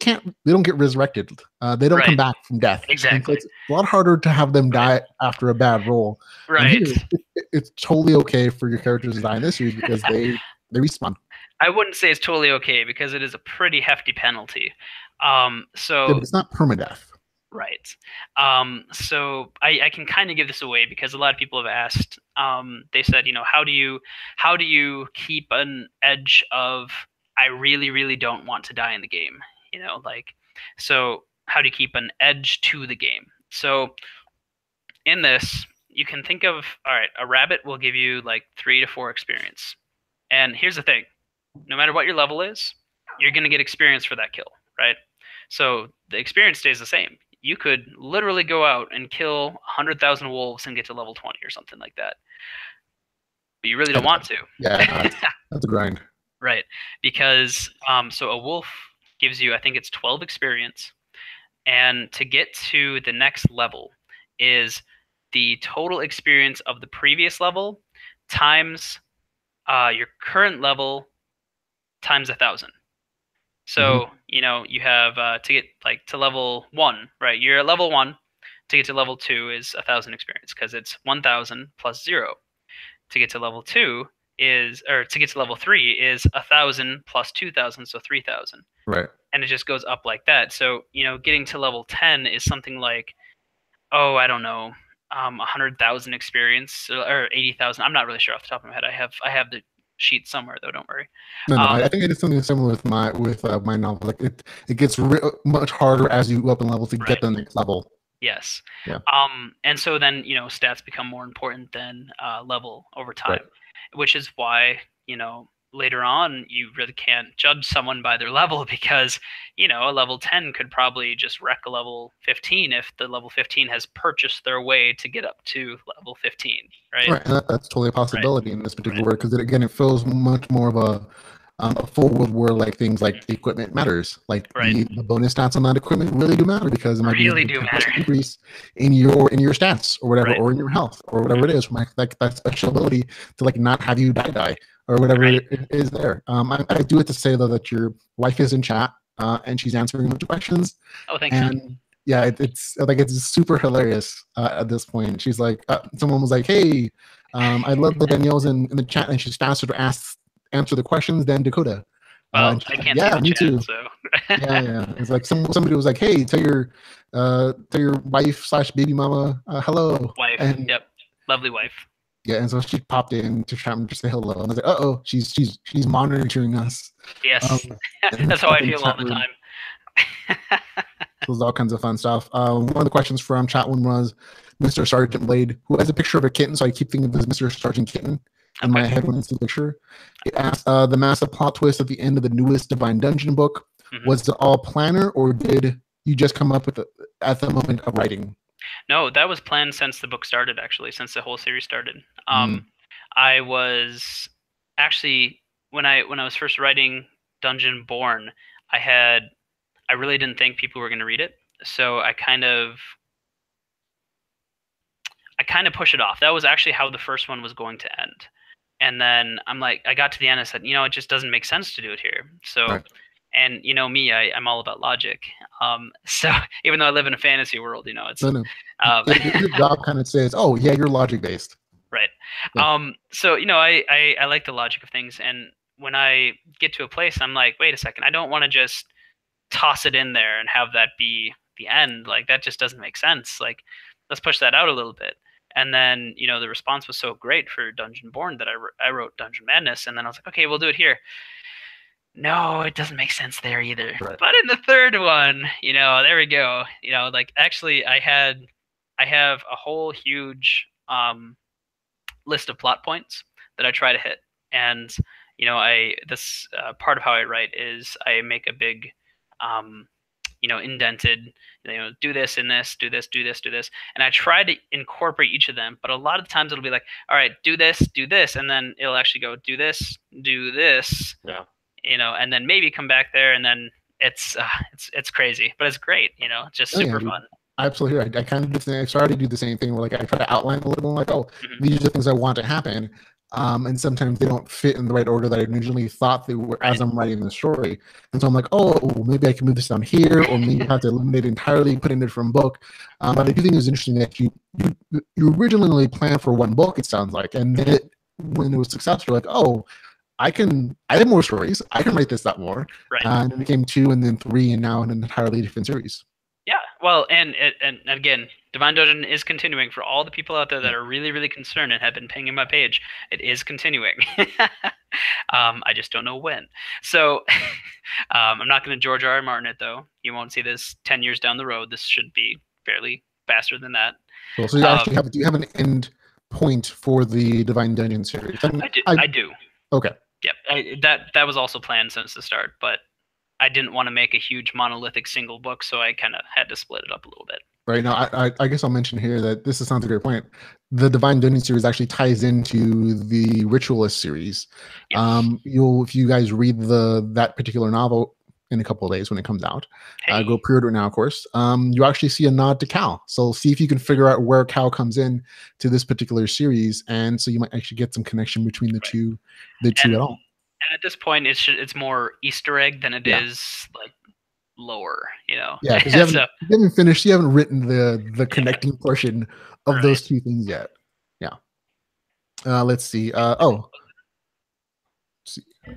don't get resurrected. They don't come Right. back from death, and so Exactly. it's a lot harder to have them Right. die after a bad roll. And Right. here, it's totally okay for your characters to die in this series because they respawn. I wouldn't say it's totally okay because it is a pretty hefty penalty. Yeah, but So it's not permadeath. right. So I can kind of give this away because a lot of people have asked. They said, how do you keep an edge of I really, really don't want to die in the game? So how do you keep an edge to the game? So in this, you can think of, all right, a rabbit will give you like 3 to 4 experience. And here's the thing, no matter what your level is, you're going to get experience for that kill, right? So the experience stays the same. You could literally go out and kill 100,000 wolves and get to level 20 or something like that. But you really don't want to. Yeah, that's a grind. Right. Because so a wolf gives you, I think it's 12 experience. And to get to the next level is the total experience of the previous level times your current level times 1,000. So, you have to get like to level 1, right? You're at level 1. To get to level 2 is 1,000 experience because it's 1,000 plus 0. To get to level 2 to get to level 3 is 1,000 plus 2,000, so 3,000. Right. And it just goes up like that. So, getting to level 10 is something like, oh, I don't know, 100,000 experience or 80,000. I'm not really sure off the top of my head. I have the sheet somewhere though. Don't worry. No, I think I did something similar with my novel. Like it gets much harder as you go up in level to get the next level. Yes. Yeah. And so then stats become more important than level over time, Right. which is why later on you really can't judge someone by their level because a level 10 could probably just wreck a level 15 if the level 15 has purchased their way to get up to level 15, right? Right, and that's totally a possibility in this particular world because it feels much more of a full world where like things like the equipment matters, like the bonus stats on that equipment really do matter because it might Really be a do 10% matter. increase in your stats or whatever, Right. or in your health or whatever it is, like that special ability to like not have you die or whatever it is there. I do have to say though that your wife is in chat and she's answering a bunch of questions. Oh, thanks. And yeah, it's super hilarious at this point. She's like, someone was like, "Hey, I love that Danielle's in the chat and she's faster to answer the questions than Dakota." Well, I can't see the me chat, too. so Yeah. It's like somebody was like, "Hey, tell your wife / baby mama hello." wife. And Yep, lovely wife. yeah, and so she popped in to try and just say hello. And I was like, "Uh-oh, she's monitoring us." Yes, that's how I feel all the room. time. So there's all kinds of fun stuff. One of the questions from chat one was Mr. Sergeant Blade, who has a picture of a kitten, so I keep thinking of this Mr. Sergeant Kitten in my head when it's the picture. It asked the massive plot twist at the end of the newest Divine Dungeon book. Was it all planner, or did you just come up with it at the moment of writing? No, that was planned since the book started, actually, since the whole series started. I was actually when I was first writing Dungeon Born, I really didn't think people were going to read it, so I kind of pushed it off. That was actually how the first one was going to end. And then I'm like, I got to the end and said, it just doesn't make sense to do it here. So, and me, I'm all about logic. So even though I live in a fantasy world, it's your job kind of says, oh yeah, you're logic based. Right. Yeah. So I like the logic of things, and when I get to a place, I'm like, wait a second, I don't want to just toss it in there and have that be the end. Like that just doesn't make sense. Like let's push that out a little bit. And then the response was so great for Dungeon Born that I wrote Dungeon Madness, and then I was like, okay, we'll do it here. No, it doesn't make sense there either. Right. But in the third one, there we go. Like actually, I have a whole huge list of plot points that I try to hit, and this part of how I write is I make a big indented, do this and this, do this, do this, do this. And I try to incorporate each of them, but a lot of times it'll be like, all right, do this, and then it'll actually go, do this. Yeah. And then maybe come back there, and then it's crazy, but it's great, just super fun. absolutely. I kind of do the same. I started to do the same thing where like I try to outline a little bit like, oh, Mhm. these are the things I want to happen. And sometimes they don't fit in the right order that I originally thought they were as Right. I'm writing the story. And so I'm like, oh, maybe I can move this down here, or maybe I have to eliminate it entirely, put in a different book. But I do think it's interesting that you originally planned for one book, it sounds like, and then when it was successful, like, oh, I have more stories. I can write this up more. Right. And it became two and then three, and now an entirely different series. Yeah, well, and again, Divine Dungeon is continuing for all the people out there that are really, really concerned and have been pinging my page. It is continuing. I just don't know when. So I'm not going to George R. R. Martin it though. You won't see this 10 years down the road. This should be fairly faster than that. Cool. So you actually have do you have an end point for the Divine Dungeon series? I mean, I do. I do. Okay. Yep. That was also planned since the start, but I didn't want to make a huge monolithic single book, so I kind of had to split it up a little bit. Right now, I guess I'll mention here that this sounds a great point. The Divine Dungeon series actually ties into the Ritualist series. Yes. If you guys read that particular novel in a couple of days when it comes out, Hey. go pre-order now, of course. You actually see a nod to Cal, so see if you can figure out where Cal comes in to this particular series, and so you might actually get some connection between the two at all. And at this point, it's more Easter egg than it is like lore, you know. Yeah, because you haven't finished. You haven't written the connecting portion of those two things yet. Yeah. Let's see. Got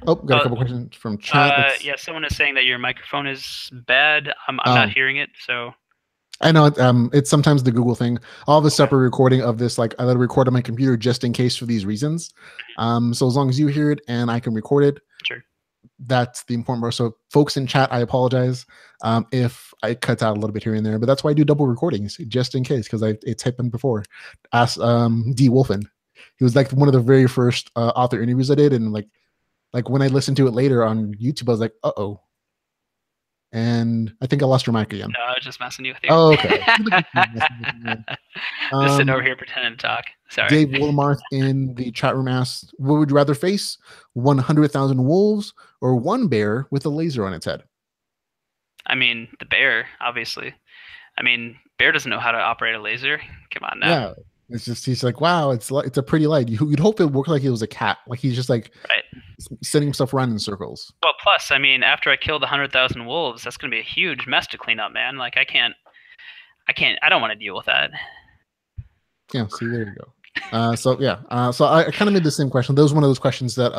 a couple questions from chat. Yeah, someone is saying that your microphone is bad. I'm not hearing it, so. I know it's sometimes the Google thing. I'll have a separate recording of this, like I let it record on my computer just in case for these reasons. So as long as you hear it and I can record it, sure. That's the important part. So folks in chat, I apologize if I cut out a little bit here and there, but that's why I do double recordings just in case, because it's happened before. Ask D Wolfen. He was like one of the very first author interviews I did, and like when I listened to it later on YouTube, I was like, uh-oh. And I think I lost your mic again. No, I was just messing with you. Oh, okay. Just sitting over here pretending to talk. Sorry. Dave Wilmarth in the chat room asked, what would you rather face, 100,000 wolves or one bear with a laser on its head? I mean, the bear, obviously. I mean, bear doesn't know how to operate a laser. Come on now. Yeah. It's just, he's like, wow, it's a pretty light. You'd hope it worked like it was a cat. Like he's just like sending himself around in circles. Well, plus, I mean, after I kill the 100,000 wolves, that's going to be a huge mess to clean up, man. Like, I don't want to deal with that. Yeah, see, there you go. So I kind of made the same question. That was one of those questions that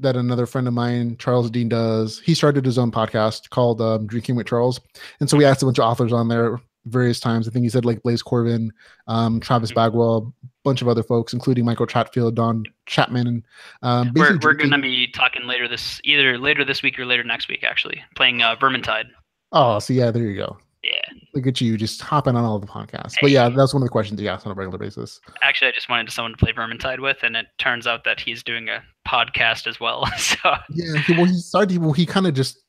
that another friend of mine, Charles Dean, does. He started his own podcast called Drinking with Charles. And so we asked a bunch of authors on there various times. I think he said like Blaze Corbin, Travis Bagwell, a bunch of other folks, including Michael Chatfield, Don Chapman. And we're going to be talking either later this week or later next week, actually, playing Vermintide. Oh, so yeah, there you go. Yeah. Look at you just hopping on all the podcasts. Hey. But yeah, that's one of the questions he asks on a regular basis. Actually, I just wanted someone to play Vermintide with, and it turns out that he's doing a podcast as well. So yeah, he kind of just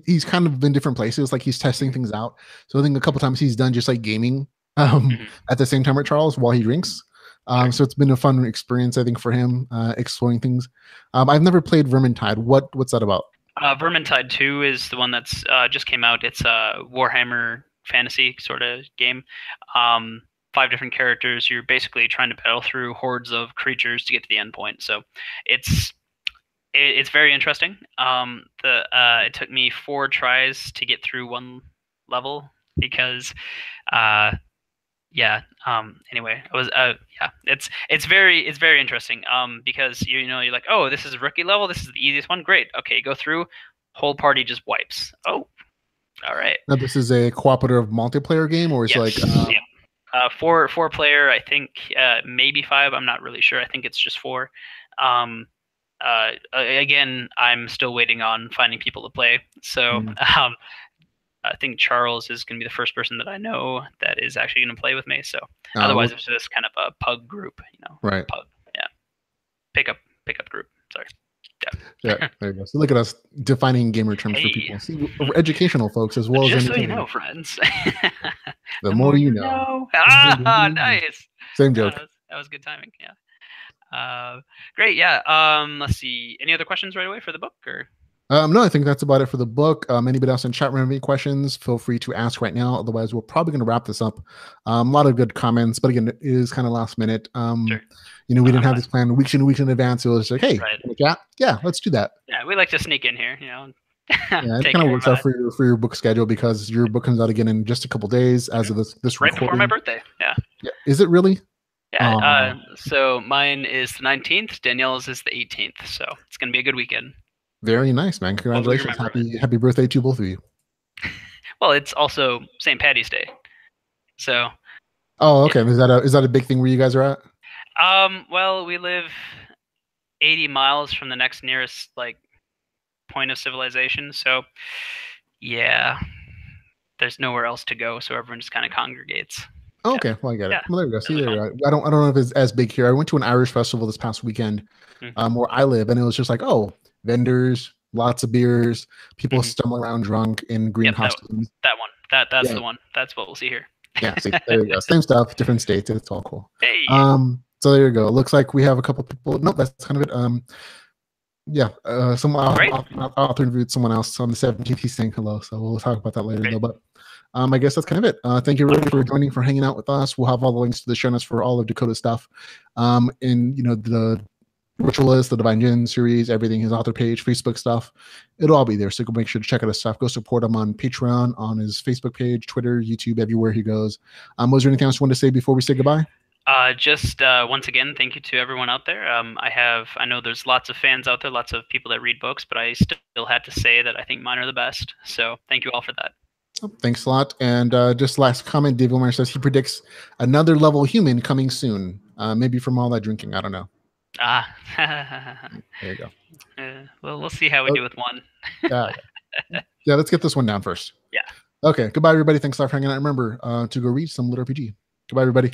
he's kind of in different places, like he's testing things out. So I think a couple times he's done just like gaming at the same time with Charles while he drinks. So it's been a fun experience, I think, for him exploring things. I've never played Vermintide. What's that about? Vermintide 2 is the one that's just came out. It's a Warhammer fantasy sort of game. 5 different characters. You're basically trying to battle through hordes of creatures to get to the end point. So it's very interesting. It took me 4 tries to get through one level because anyway, it was it's very interesting because you're like, oh, this is rookie level, this is the easiest one, great, okay, go through, whole party just wipes. Oh, all right. Now this is a cooperative multiplayer game, or is it like four player, I think, maybe 5, I'm not really sure. I think it's just 4. Again, I'm still waiting on finding people to play, so I think Charles is going to be the first person that I know that is actually going to play with me. So otherwise, it's just kind of a pug group, Right. Pug, yeah. Pickup group. Sorry. Yeah. There you go. So look at us defining gamer terms for people. See, we're educational folks as well just as so you know, friends. the more you know. Ah, nice. Same joke. That was good timing. Yeah. Great. Yeah. Let's see. Any other questions right away for the book, or? No, I think that's about it for the book. Anybody else in chat room have any questions? Feel free to ask right now. Otherwise, we're probably going to wrap this up. A lot of good comments, but again, it is kind of last minute. Sure. We didn't have this plan weeks and weeks in advance. It was like, hey, right. Yeah, let's do that. Yeah, we like to sneak in here, Yeah, it kind of works out for your book schedule because your book comes out again in just a couple days as of this right recording. before my birthday. Yeah. Is it really? Yeah. So mine is the 19th. Danielle's is the 18th. So it's gonna be a good weekend. Very nice, man. Congratulations. Happy birthday to both of you. Well, it's also St. Patty's Day. So. Oh, okay. Yeah. Is that a big thing where you guys are at? Well, we live 80 miles from the next nearest point of civilization. So, yeah, there's nowhere else to go. So everyone just kind of congregates. Oh, okay, well, I get it. Well, there we go. See, there you go. I don't know if it's as big here. I went to an Irish festival this past weekend, where I live, and it was just like, vendors, lots of beers, people stumbling around drunk in green costumes. That one. That's the one. That's what we'll see here. Yeah, see, there you go. Same stuff, different states. It's all cool. Hey. So there you go. It looks like we have a couple people. Nope, that's kind of it. Someone I'll interview someone else on the 17th. He's saying hello, so we'll talk about that later. Though, but I guess that's kind of it. Thank you everybody for joining, for hanging out with us. We'll have all the links to the show notes for all of Dakota stuff. And the Ritualist, the Divine Jinn series, everything, his author page, Facebook stuff, it'll all be there. So go make sure to check out his stuff. Go support him on Patreon, on his Facebook page, Twitter, YouTube, everywhere he goes. Was there anything else you wanted to say before we say goodbye? Just once again, thank you to everyone out there. I know there's lots of fans out there, lots of people that read books, but I still had to say that I think mine are the best. So thank you all for that. Thanks a lot. And just last comment, Dave Wilmer says he predicts another level human coming soon. Maybe from all that drinking. I don't know. There you go. Well, we'll see how we do with one. Yeah, let's get this one down first. Yeah. Okay. Goodbye, everybody. Thanks a lot for hanging out. Remember to go read some Lit RPG. Goodbye, everybody.